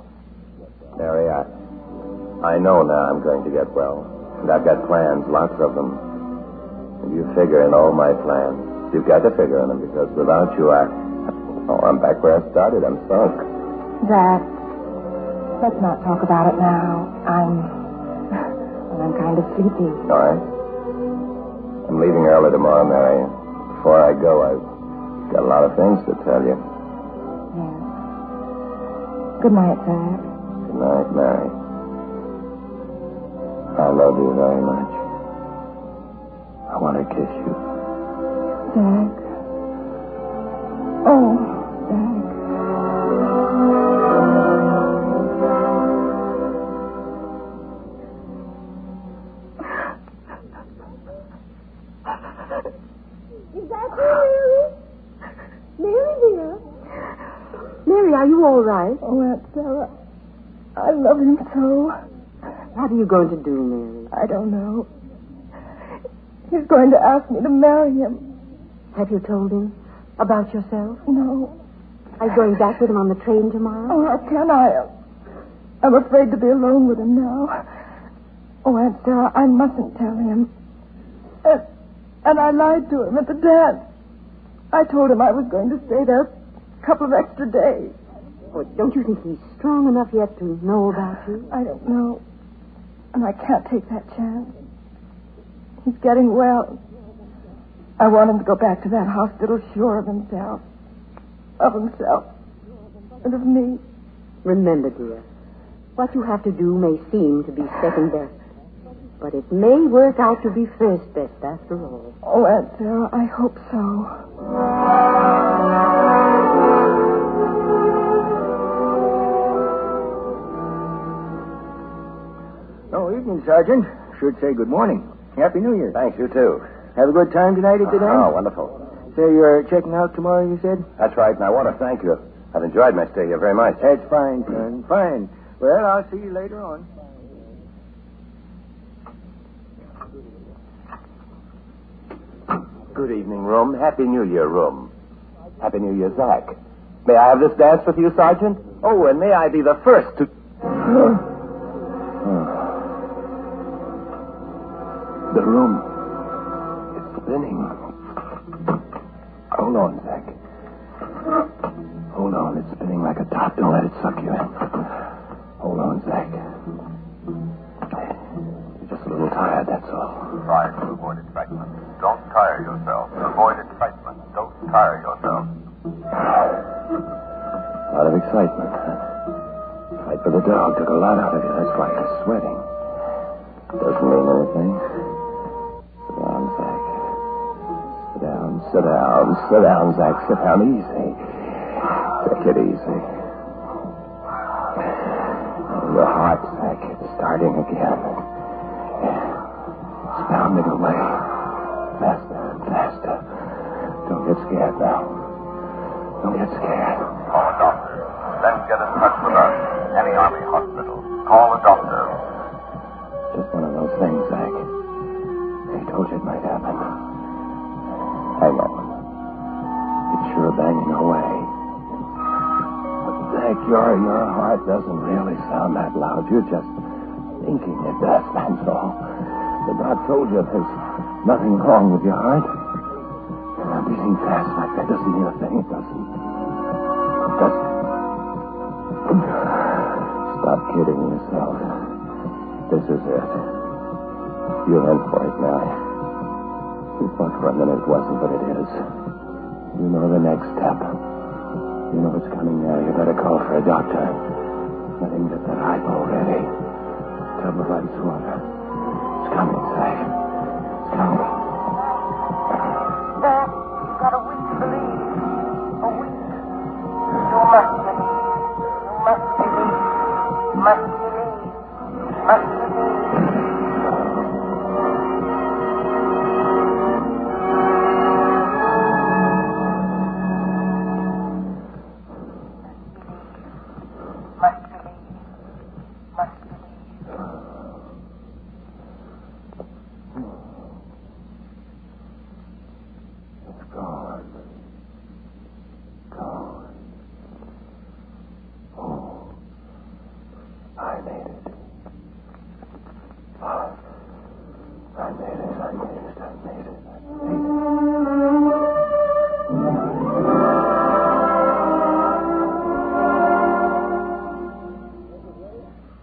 Mary, I know now I'm going to get well. And I've got plans, lots of them. And you figure in all my plans. You've got to figure in them because without you, I'm back where I started. I'm sunk. Dad, let's not talk about it now. I'm kind of sleepy. All right. I'm leaving early tomorrow, Mary. Before I go, I've got a lot of things to tell you. Yes. Good night, Dad. Good night, Mary. I love you very much. I want to kiss you. Dad. Oh, Dad. Is that you, Mary? Mary, dear. Mary, are you all right? Oh, Aunt Sarah, I love him so. What are you going to do, Mary? I don't know. He's going to ask me to marry him. Have you told him about yourself? No. Are you going back with him on the train tomorrow? Oh, how can I? I'm afraid to be alone with him now. Oh, Aunt Sarah, I mustn't tell him. And I lied to him at the dance. I told him I was going to stay there a couple of extra days. Oh, don't you think he's strong enough yet to know about you? I don't know. And I can't take that chance. He's getting well. I want him to go back to that hospital sure of himself. Of himself. And of me. Remember, dear, what you have to do may seem to be second best. But it may work out to be first best after all. Oh, Aunt Sarah, I hope so. Oh, evening, Sergeant. Should say good morning. Happy New Year. Thanks, you too. Have a good time tonight at the dance? Oh, wonderful. So you're checking out tomorrow, you said? That's right, and I want to thank you. I've enjoyed my stay here very much. That's fine, son. Fine. Well, I'll see you later on. Good evening, room. Happy New Year, room. Happy New Year, Zach. May I have this dance with you, Sergeant? Oh, and may I be the first to... The room is spinning. Hold on, Zach. Hold on. It's spinning like a top. Don't let it suck you in. Hold on, Zach. You're just a little tired, that's all. Try to avoid excitement. Don't tire yourself. Avoid excitement. Don't tire yourself. Fight for the dog took a lot out of you. That's why you're sweating. Doesn't mean anything. Sit down, Zach. Sit down, Zach. Sit down easy. Take it easy. Your heart, Zach, it's starting again. It's pounding away. Faster. Don't get scared now. Don't get scared. Call a doctor. Then get in touch with us. Any Army hospital. Call a doctor. Just one of those things, Zach. I told you it might happen. Hang on. It's sure banging away. But, Zach, your heart doesn't really sound that loud. You're just thinking it does, that's all. The doc told you there's nothing wrong with your heart. Beating fast like that doesn't mean a thing. It doesn't. Stop kidding yourself. This is it. You're in for it now. You thought for a minute it wasn't, but it is. You know the next step. You know what's coming now. You better call for a doctor. Let him get that hypo ready. Tub of ice water. It's coming, Zach. It's coming. Dad, you've got a week to believe. A week. You must believe. You must believe. You must believe. You must believe.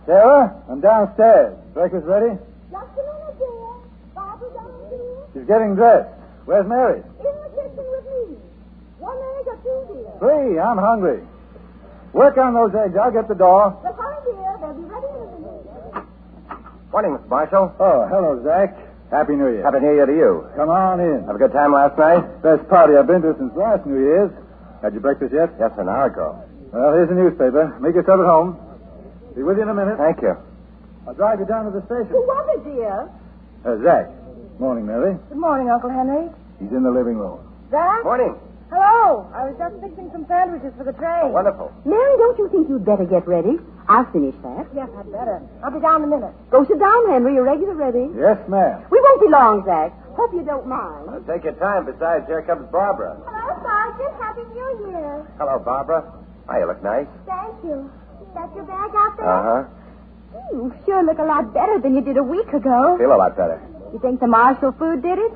Sarah, I'm downstairs. Breakfast ready? Just a minute, dear. Barbara down here. She's getting dressed. Where's Mary? In the kitchen with me. 1 egg or 2, dear. 3. I'm hungry. Work on those eggs. I'll get the door. But hurry, dear. They'll be ready in a minute. Morning, Mr. Marshall. Oh, hello, Zach. Happy New Year. Happy New Year to you. Come on in. Have a good time last night? Best party I've been to since last New Year's. Had your breakfast yet? Yes, an hour ago. Well, here's the newspaper. Make yourself at home. Be with you in a minute. Thank you. I'll drive you down to the station. Who was it, dear? Zach. Morning, Mary. Good morning, Uncle Henry. He's in the living room. Zach? Morning. Hello. I was just fixing some sandwiches for the train. Wonderful. Mary, don't you think you'd better get ready? I'll finish that. Yes, I'd better. I'll be down in a minute. Go sit down, Henry. Your eggs are ready. Yes, ma'am. We won't be long, Zach. Hope you don't mind. Take your time. Besides, here comes Barbara. Hello, Sergeant. Happy New Year. Hello, Barbara. Hi, you look nice. Thank you. Is that your bag out there? Uh-huh. You sure look a lot better than you did a week ago. Feel a lot better. You think the Marshall food did it?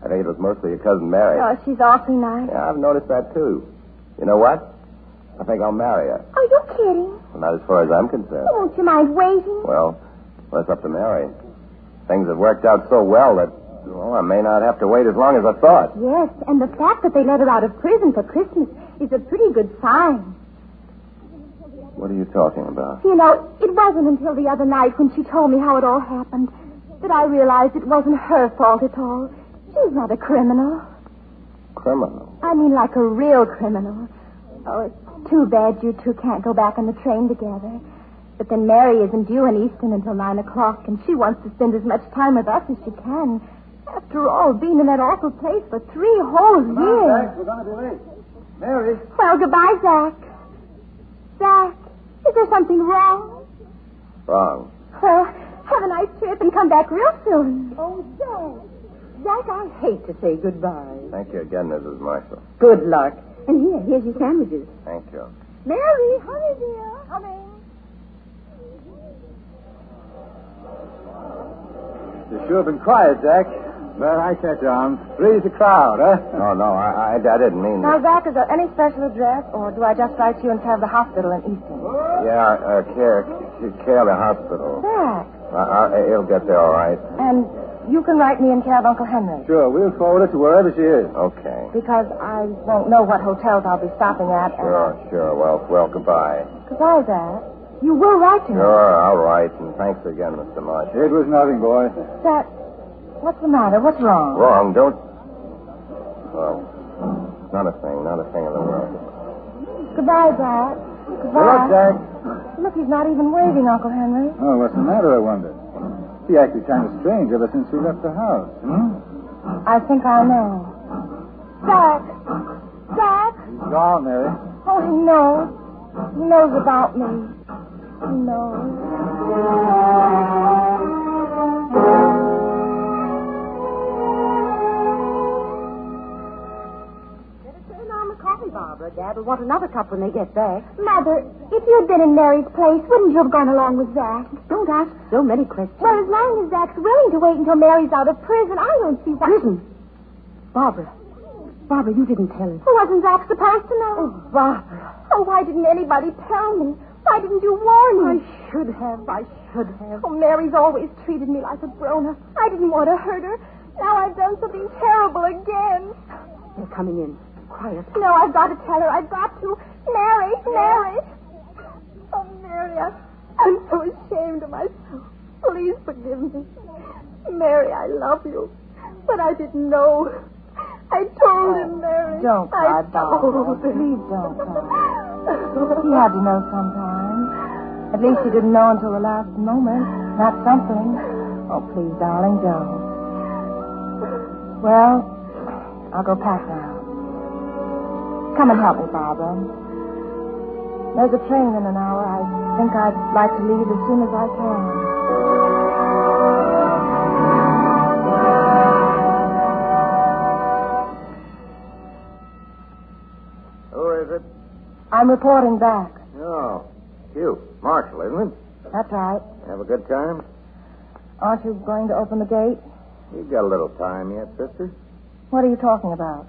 I think it was mostly your cousin Mary. Oh, she's awfully nice. Yeah, I've noticed that, too. You know what? I think I'll marry her. Are you kidding? Well, not as far as I'm concerned. Won't you mind waiting? Well, it's up to Mary. Things have worked out so well that, well, I may not have to wait as long as I thought. Yes, and the fact that they let her out of prison for Christmas is a pretty good sign. What are you talking about? You know, it wasn't until the other night when she told me how it all happened that I realized it wasn't her fault at all. She's not a criminal. Criminal? I mean like a real criminal. Oh, it's too bad you two can't go back on the train together. But then Mary isn't due in Easton until 9 o'clock, and she wants to spend as much time with us as she can. After all, being in that awful place for 3 whole Come years. on, Zach. We're going to be late. Mary. Well, goodbye, Zach. Zach, is there something wrong? Wrong. Well, have a nice trip and come back real soon. Oh, Zach. Zach, I hate to say goodbye. Thank you again, Mrs. Marshall. Good luck. And here's your sandwiches. Thank you. Mary, Hurry, dear. Coming. You've sure been quiet, Zach. But I catch on. Three's a crowd, huh? No, I didn't mean Now, that. Zach, is there any special address, or do I just write you and have the hospital in Easton? Yeah, care of the hospital. Zach. He'll get there all right. And you can write me in care of Uncle Henry. Sure, we'll forward it to wherever she is. Okay. Because I won't know what hotels I'll be stopping at. Sure. Well, goodbye. Goodbye, Zach. You will write to me. Sure, all right. And thanks again, Mr. Marsh. It was nothing, boy. Zach, what's the matter? What's wrong? Wrong, don't... Oh, not a thing in the world. Goodbye, Zach. Good Goodbye. luck, Jack. Look, he's not even waving, Uncle Henry. Oh, what's the matter, I wonder? He acted kind of strange ever since we left the house. I think I know. Zach! Zach! He's gone, Mary. Oh, he knows. He knows about me. He knows. Turn on the coffee, Barbara. Dad will want another cup when they get back. Mother, if you'd been in Mary's place, wouldn't you have gone along with Zach? Don't ask so many questions. Well, as long as Zach's willing to wait until Mary's out of prison, I don't see why... Prison? Barbara, you didn't tell him. Wasn't Zach supposed to know? Oh, Barbara. Oh, why didn't anybody tell me? Why didn't you warn me? I should have. Oh, Mary's always treated me like a grown-up. I didn't want to hurt her. Now I've done something terrible again. They're coming in. Quiet. No, I've got to tell her. I've got to. Mary. Oh, Mary, I'm so ashamed of myself. Please forgive me. Mary, I love you. But I didn't know. I told him, Mary. Don't cry, Barbara. told him. Please don't cry. He had to know sometime. At least he didn't know until the last moment. Not something. Oh, please, darling, don't. Well, I'll go pack now. Come and help me, Barbara. There's a train in an hour. I think I'd like to leave as soon as I can. Who is it? I'm reporting back. Oh, you. Marshall, isn't it? That's right. Have a good time? Aren't you going to open the gate? You've got a little time yet, sister. What are you talking about?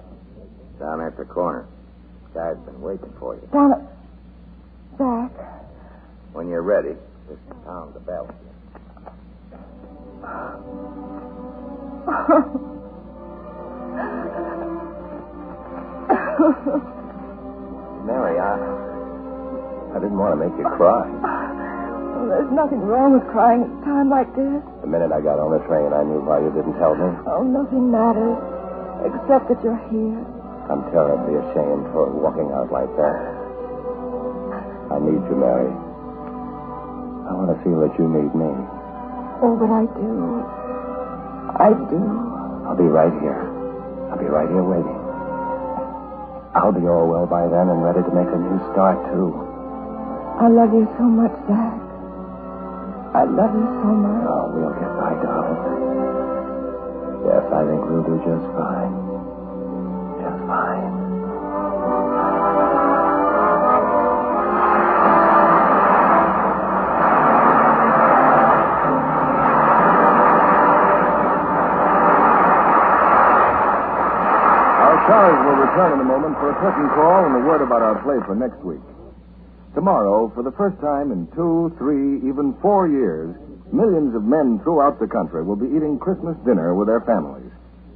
Down at the corner. Guy's been waiting for you. Down at... Zach. When you're ready, just pound the bell. Mary, I didn't want to make you cry. Oh, there's nothing wrong with crying at a time like this. The minute I got on the train, I knew why you didn't tell me. Oh, nothing matters except that you're here. I'm terribly ashamed for walking out like that. I need you, Mary. I want to feel that you need me. Oh, but I do. I do. I'll be right here. I'll be right here waiting. I'll be all well by then and ready to make a new start, too. I love you so much, Zach. I love you so much. Oh, we'll get by, darling. Yes, I think we'll do just fine. Just fine. Our stars will return in a moment for a curtain call and a word about our play for next week. Tomorrow, for the first time in 2, 3, even 4 years, millions of men throughout the country will be eating Christmas dinner with their families.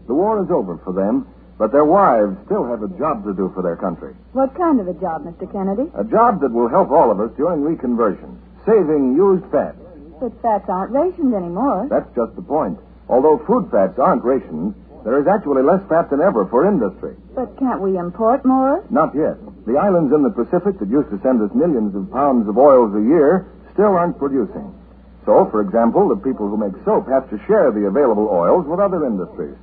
The war is over for them, but their wives still have a job to do for their country. What kind of a job, Mr. Kennedy? A job that will help all of us during reconversion, saving used fats. But fats aren't rationed anymore. That's just the point. Although food fats aren't rationed, there is actually less fat than ever for industry. But can't we import more? Not yet. The islands in the Pacific that used to send us millions of pounds of oils a year still aren't producing. So, for example, the people who make soap have to share the available oils with other industries.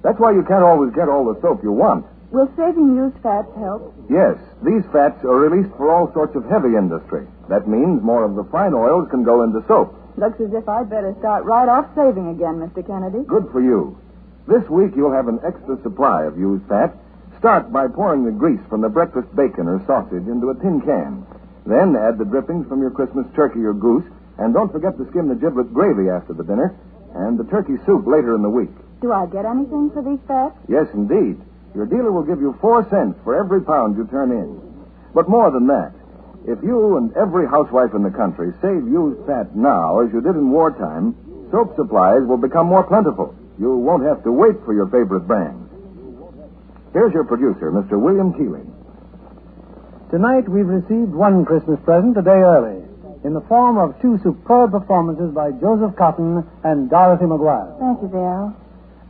That's why you can't always get all the soap you want. Will saving used fats help? Yes, these fats are released for all sorts of heavy industry. That means more of the fine oils can go into soap. Looks as if I'd better start right off saving again, Mr. Kennedy. Good for you. This week you'll have an extra supply of used fat. Start by pouring the grease from the breakfast bacon or sausage into a tin can. Then add the drippings from your Christmas turkey or goose. And don't forget to skim the giblet gravy after the dinner. And the turkey soup later in the week. Do I get anything for these fats? Yes, indeed. Your dealer will give you 4 cents for every pound you turn in. But more than that, if you and every housewife in the country save used fat now as you did in wartime, soap supplies will become more plentiful. you won't have to wait for your favorite brand. Here's your producer, Mr. William Keeley. Tonight we've received one Christmas present a day early, in the form of two superb performances by Joseph Cotton and Dorothy McGuire. Thank you, Bill.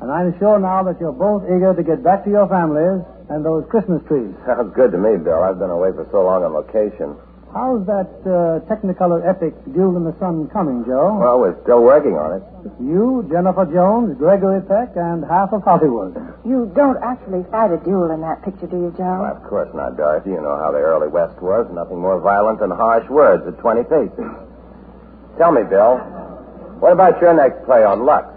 And I'm sure now that you're both eager to get back to your families and those Christmas trees. Sounds good to me, Bill. I've been away for so long on location. How's that Technicolor epic Duel in the Sun coming, Joe? Well, we're still working on it. You, Jennifer Jones, Gregory Peck, and half of Hollywood. You don't actually fight a duel in that picture, do you, Joe? Well, of course not, Dorothy. You know how the early West was. Nothing more violent than harsh words at 20 paces. Tell me, Bill, what about your next play on Lux?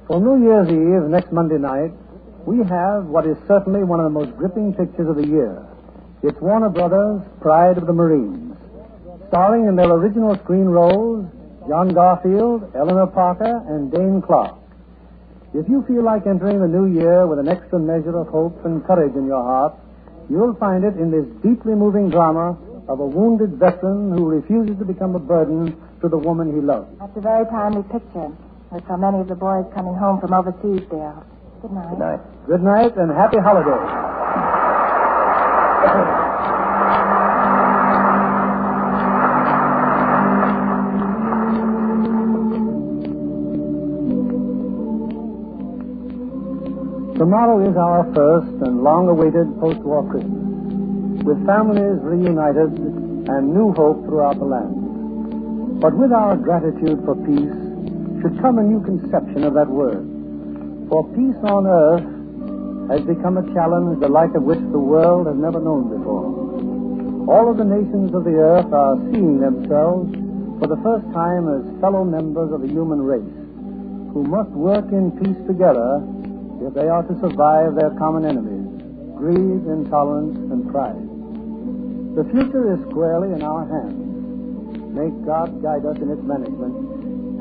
For New Year's Eve, next Monday night, we have what is certainly one of the most gripping pictures of the year. It's Warner Brothers' Pride of the Marines. Starring in their original screen roles, John Garfield, Eleanor Parker, and Dane Clark. If you feel like entering the new year with an extra measure of hope and courage in your heart, you'll find it in this deeply moving drama of a wounded veteran who refuses to become a burden to the woman he loves. That's a very timely picture, with so many of the boys coming home from overseas, Bill. Good night. Good night. Good night and happy holidays. Tomorrow is our first and long-awaited post-war Christmas, with families reunited and new hope throughout the land. But with our gratitude for peace should come a new conception of that word. For peace on earth has become a challenge the like of which the world has never known before. All of the nations of the earth are seeing themselves for the first time as fellow members of the human race, who must work in peace together if they are to survive their common enemies, greed, intolerance, and pride. The future is squarely in our hands. May God guide us in its management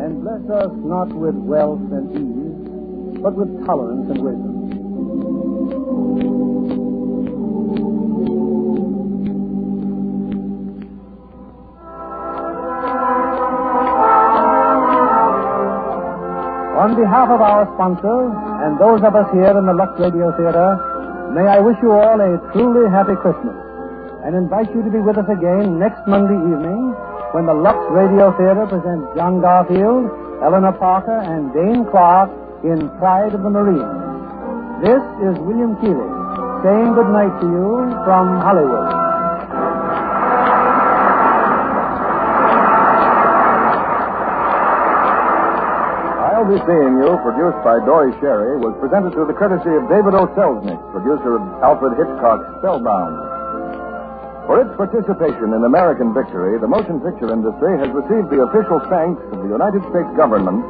and bless us not with wealth and ease, but with tolerance and wisdom. On behalf of our sponsors and those of us here in the Lux Radio Theater, may I wish you all a truly happy Christmas and invite you to be with us again next Monday evening when the Lux Radio Theater presents John Garfield, Eleanor Parker, and Dane Clark in Pride of the Marines. This is William Keeley saying good night to you from Hollywood. I'll Be Seeing You, produced by Dory Sherry, was presented through the courtesy of David O. Selznick, producer of Alfred Hitchcock's Spellbound. For its participation in American victory, the motion picture industry has received the official thanks of the United States government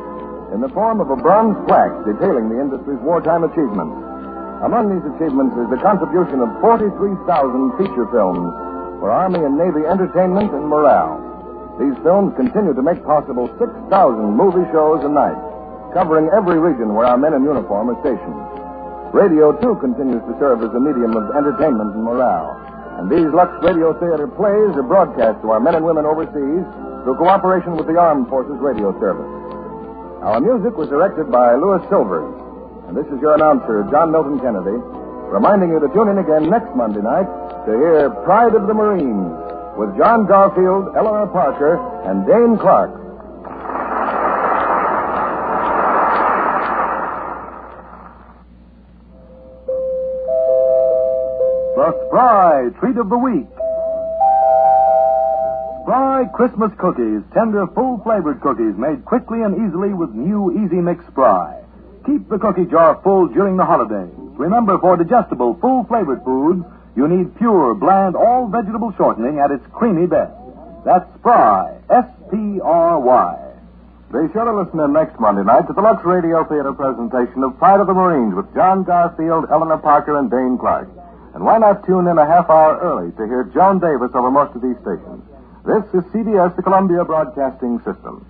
in the form of a bronze plaque detailing the industry's wartime achievements. Among these achievements is the contribution of 43,000 feature films for Army and Navy entertainment and morale. These films continue to make possible 6,000 movie shows a night, covering every region where our men in uniform are stationed. Radio, too, continues to serve as a medium of entertainment and morale. And these Lux Radio Theater plays are broadcast to our men and women overseas through cooperation with the Armed Forces Radio Service. Our music was directed by Louis Silvers. And this is your announcer, John Milton Kennedy, reminding you to tune in again next Monday night to hear Pride of the Marines with John Garfield, Eleanor Parker, and Dane Clark. The Spry Treat of the Week. Spry Christmas cookies, tender, full-flavored cookies made quickly and easily with new Easy Mix Spry. Keep the cookie jar full during the holidays. Remember, for digestible, full-flavored foods, you need pure, bland, all-vegetable shortening at its creamy best. That's Spry, S-P-R-Y. Be sure to listen in next Monday night to the Lux Radio Theater presentation of Pride of the Marines with John Garfield, Eleanor Parker, and Dane Clark. And why not tune in a half hour early to hear Joan Davis over most of these stations? This is CBS, the Columbia Broadcasting System.